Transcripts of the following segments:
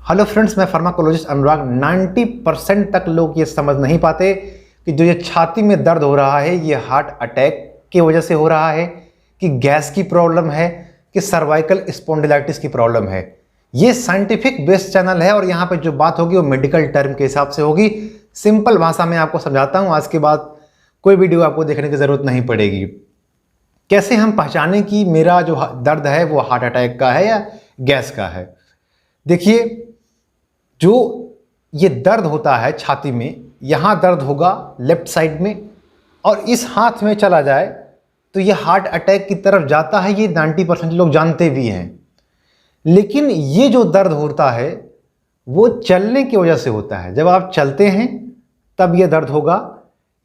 Hello friends, मैं pharmacologist अनुराग। 90% तक लोग ये समझ नहीं पाते कि जो ये छाती में दर्द हो रहा है ये हार्ट अटैक की वजह से हो रहा है, कि गैस की प्रॉब्लम है, कि सर्वाइकल स्पॉन्डिलाइटिस की प्रॉब्लम है। ये साइंटिफिक बेस्ड चैनल है और यहाँ पे जो बात होगी वो मेडिकल टर्म के हिसाब से होगी। सिंपल भाषा में आपको समझाता हूँ। आज के बाद कोई वीडियो आपको देखने की ज़रूरत नहीं पड़ेगी। कैसे हम पहचानें कि मेरा जो दर्द है वो हार्ट अटैक का है या गैस का है। देखिए, जो ये दर्द होता है छाती में, यहाँ दर्द होगा लेफ्ट साइड में और इस हाथ में चला जाए तो ये हार्ट अटैक की तरफ जाता है। ये 90% लोग जानते भी हैं। लेकिन ये जो दर्द होता है वो चलने की वजह से होता है। जब आप चलते हैं तब ये दर्द होगा,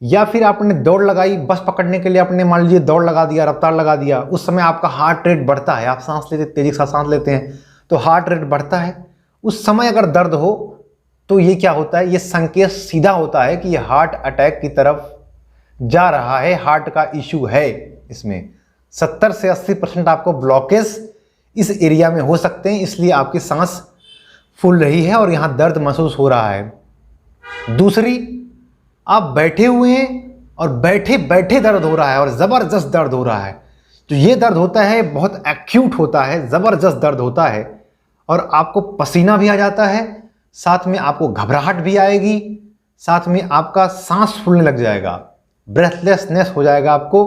या फिर आपने दौड़ लगाई, बस पकड़ने के लिए आपने मान लीजिए दौड़ लगा दिया, रफ्तार लगा दिया, उस समय आपका हार्ट रेट बढ़ता है। आप सांस लेते, तेजी से सांस लेते हैं तो हार्ट रेट बढ़ता है। उस समय अगर दर्द हो तो ये क्या होता है, ये संकेत सीधा होता है कि ये हार्ट अटैक की तरफ जा रहा है, हार्ट का इशू है। इसमें 70 से 80% आपको ब्लॉकेज इस एरिया में हो सकते हैं, इसलिए आपकी सांस फूल रही है और यहाँ दर्द महसूस हो रहा है। दूसरी, आप बैठे हुए हैं और बैठे बैठे दर्द हो रहा है और ज़बरदस्त दर्द हो रहा है। तो ये दर्द होता है, बहुत एक्यूट होता है, ज़बरदस्त दर्द होता है और आपको पसीना भी आ जाता है, साथ में आपको घबराहट भी आएगी, साथ में आपका सांस फूलने लग जाएगा, ब्रेथलेसनेस हो जाएगा आपको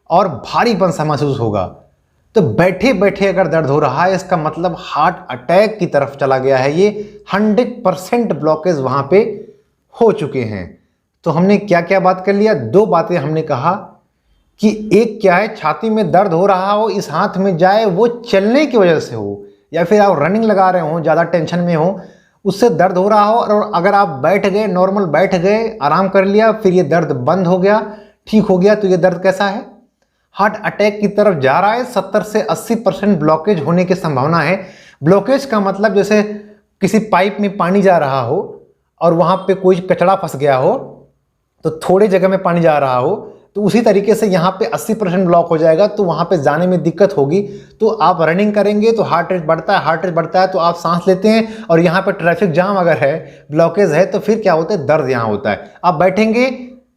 और भारीपन सा महसूस होगा। तो बैठे बैठे अगर दर्द हो रहा है इसका मतलब हार्ट अटैक की तरफ चला गया है। ये 100% ब्लॉकेज वहाँ पे हो चुके हैं। तो हमने क्या क्या बात कर लिया? दो बातें हमने कहा कि एक क्या है, छाती में दर्द हो रहा हो, इस हाथ में जाए, वो चलने की वजह से हो, या फिर आप रनिंग लगा रहे हो, ज़्यादा टेंशन में हो, उससे दर्द हो रहा हो। और अगर आप बैठ गए, नॉर्मल बैठ गए, आराम कर लिया, फिर ये दर्द बंद हो गया, ठीक हो गया, तो ये दर्द कैसा है? हार्ट अटैक की तरफ जा रहा है। 70 से 80% ब्लॉकेज होने की संभावना है। ब्लॉकेज का मतलब जैसे किसी पाइप में पानी जा रहा हो और वहाँ पे कोई कचरा फंस गया हो तो थोड़े जगह में पानी जा रहा हो, तो उसी तरीके से यहाँ पे 80% ब्लॉक हो जाएगा, तो वहाँ पे जाने में दिक्कत होगी। तो आप रनिंग करेंगे तो हार्ट रेट बढ़ता है, हार्ट रेट बढ़ता है तो आप सांस लेते हैं और यहाँ पे ट्रैफिक जाम अगर है, ब्लॉकेज है, तो फिर क्या होता है, दर्द यहाँ होता है। आप बैठेंगे,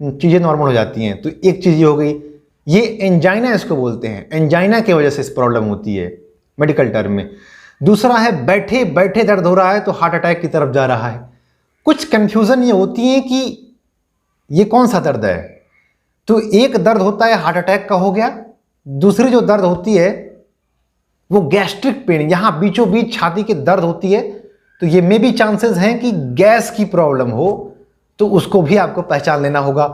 चीज़ें नॉर्मल हो जाती हैं। तो एक चीज़ ये हो गई, ये एंजाइना इसको बोलते हैं। एंजाइना की वजह से इस प्रॉब्लम होती है मेडिकल टर्म में। दूसरा है, बैठे बैठे दर्द हो रहा है तो हार्ट अटैक की तरफ जा रहा है। कुछ कन्फ्यूज़न ये होती है कि ये कौन सा दर्द है। तो एक दर्द होता है हार्ट अटैक का हो गया, दूसरी जो दर्द होती है वो गैस्ट्रिक पेन, यहाँ बीचों बीच छाती की दर्द होती है। तो ये में भी चांसेस हैं कि गैस की प्रॉब्लम हो, तो उसको भी आपको पहचान लेना होगा।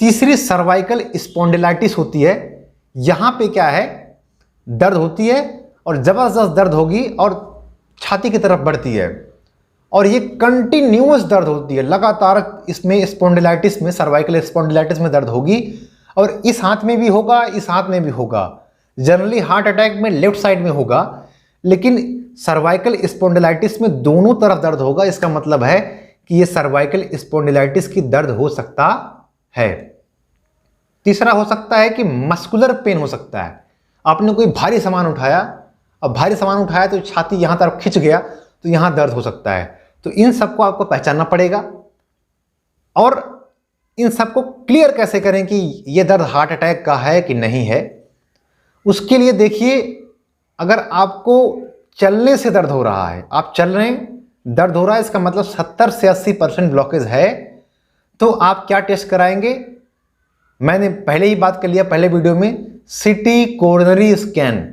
तीसरी सर्वाइकल स्पॉन्डिलाइटिस होती है। यहाँ पे क्या है, दर्द होती है और ज़बरदस्त दर्द होगी और छाती की तरफ बढ़ती है और ये कंटिन्यूअस दर्द होती है लगातार। इसमें स्पॉन्डिलाइटिस में, सर्वाइकल स्पॉन्डिलाइटिस में दर्द होगी और इस हाथ में भी होगा, इस हाथ में भी होगा। जनरली हार्ट अटैक में लेफ्ट साइड में होगा, लेकिन सर्वाइकल स्पॉन्डिलाइटिस में दोनों तरफ दर्द होगा। इसका मतलब है कि ये सर्वाइकल स्पॉन्डिलाइटिस की दर्द हो सकता है। तीसरा हो सकता है कि मस्कुलर पेन हो सकता है। आपने कोई भारी सामान उठाया और भारी सामान उठाया तो छाती यहाँ तरफ खिंच गया, तो यहाँ दर्द हो सकता है। तो इन सबको आपको पहचानना पड़ेगा। और इन सबको क्लियर कैसे करें कि ये दर्द हार्ट अटैक का है कि नहीं है? उसके लिए देखिए, अगर आपको चलने से दर्द हो रहा है, आप चल रहे हैं, दर्द हो रहा है, इसका मतलब 70 से 80% ब्लॉकेज है। तो आप क्या टेस्ट कराएंगे? मैंने पहले ही बात कर लिया पहले वीडियो में, सीटी कोरोनरी स्कैन।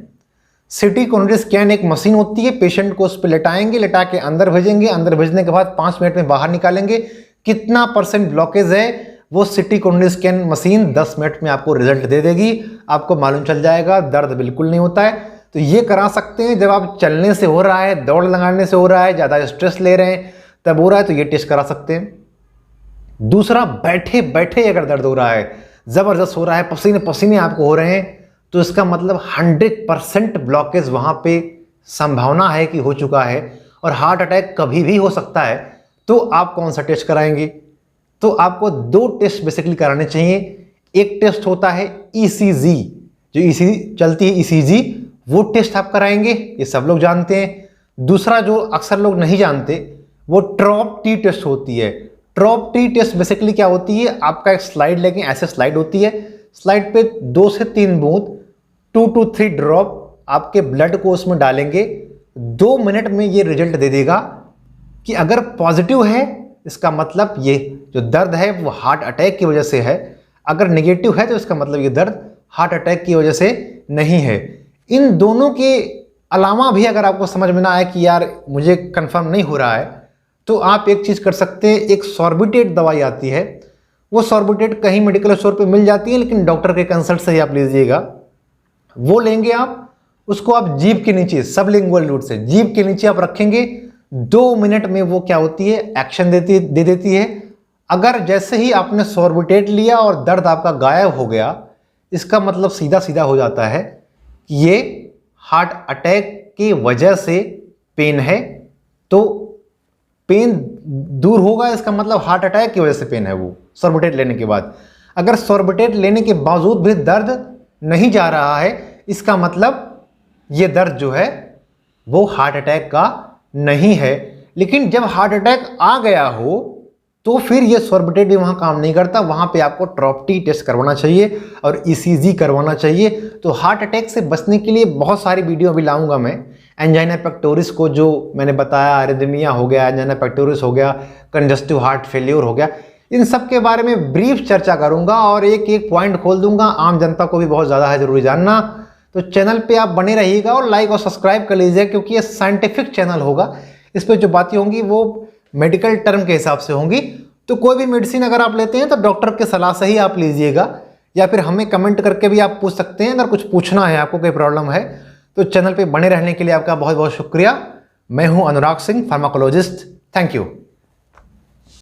सीटी कोरोनरी स्कैन एक मशीन होती है, पेशेंट को उस पर लेटाएंगे, लेटा के अंदर भेजेंगे, अंदर भेजने के बाद 5 मिनट में बाहर निकालेंगे। कितना % ब्लॉकेज है वो सीटी कोरोनरी स्कैन मशीन 10 मिनट में आपको रिजल्ट दे देगी। आपको मालूम चल जाएगा, दर्द बिल्कुल नहीं होता है। तो ये करा सकते हैं। जब आप चलने से हो रहा है, दौड़ लगाने से हो रहा है, ज़्यादा स्ट्रेस ले रहे हैं, तब हो रहा है, तो ये टेस्ट करा सकते हैं। दूसरा, बैठे बैठे अगर दर्द हो रहा है, ज़बरदस्त हो रहा है, पसीने पसीने आपको हो रहे हैं, तो इसका मतलब 100% ब्लॉकेज वहाँ पे संभावना है कि हो चुका है और हार्ट अटैक कभी भी हो सकता है। तो आप कौन सा टेस्ट कराएंगे? तो आपको 2 टेस्ट बेसिकली कराने चाहिए। एक टेस्ट होता है ECG, जो ECG चलती है, ECG, वो टेस्ट आप कराएंगे, ये सब लोग जानते हैं। दूसरा जो अक्सर लोग नहीं जानते वो ट्रॉप टी टेस्ट होती है। ट्रॉप टी टेस्ट बेसिकली क्या होती है, आपका एक स्लाइड लेंगे, ऐसे स्लाइड होती है, स्लाइड पे 2 से 3 बूंद 2 to 3 ड्रॉप आपके ब्लड को उसमें डालेंगे। 2 मिनट में ये रिजल्ट दे देगा कि अगर पॉजिटिव है इसका मतलब ये जो दर्द है वो हार्ट अटैक की वजह से है, अगर नेगेटिव है तो इसका मतलब ये दर्द हार्ट अटैक की वजह से नहीं है। इन दोनों के अलावा भी अगर आपको समझ में ना आए कि यार मुझे कंफर्म नहीं हो रहा है, तो आप एक चीज़ कर सकते हैं, एक सॉर्बिटेट दवाई आती है, वो सॉर्बिटेट कहीं मेडिकल स्टोर पे मिल जाती है, लेकिन डॉक्टर के कंसल्ट से ही आप लीजिएगा। वो लेंगे आप, उसको आप जीभ के नीचे सबलिंगुअल रूट से जीभ के नीचे आप रखेंगे, 2 मिनट में वो क्या होती है, एक्शन दे देती है। अगर जैसे ही आपने सॉर्बिटेट लिया और दर्द आपका गायब हो गया, इसका मतलब सीधा सीधा हो जाता है कि ये हार्ट अटैक की वजह से पेन है। तो पेन दूर होगा, इसका मतलब हार्ट अटैक की वजह से पेन है वो सॉर्बिटेट लेने के बाद। अगर सॉर्बिटेट लेने के बावजूद भी दर्द नहीं जा रहा है, इसका मतलब ये दर्द जो है वो हार्ट अटैक का नहीं है। लेकिन जब हार्ट अटैक आ गया हो तो फिर ये सॉर्बिटेट भी वहाँ काम नहीं करता, वहाँ पे आपको ट्रॉप टी टेस्ट करवाना चाहिए और ईसीजी करवाना चाहिए। तो हार्ट अटैक से बचने के लिए बहुत सारी वीडियो अभी लाऊंगा मैं। एंजाइना पेक्टोरिस को जो मैंने बताया, अरिथमिया हो गया, एंजाइना पेक्टोरिस हो गया, कंजस्टिव हार्ट फेल्योर हो गया, इन सब के बारे में ब्रीफ चर्चा करूंगा और एक एक पॉइंट खोल दूंगा। आम जनता को भी बहुत ज़्यादा है जरूरी जानना, तो चैनल पे आप बने रहिएगा और लाइक और सब्सक्राइब कर लीजिए, क्योंकि ये साइंटिफिक चैनल होगा। इस पर जो बातें होंगी वो मेडिकल टर्म के हिसाब से होंगी। तो कोई भी मेडिसिन अगर आप लेते हैं तो डॉक्टर के सलाह से ही आप लीजिएगा, या फिर हमें कमेंट करके भी आप पूछ सकते हैं अगर कुछ पूछना है, आपको कोई प्रॉब्लम है। तो चैनल पे बने रहने के लिए आपका बहुत बहुत शुक्रिया। मैं हूं Anurag Singh, pharmacologist. Thank you.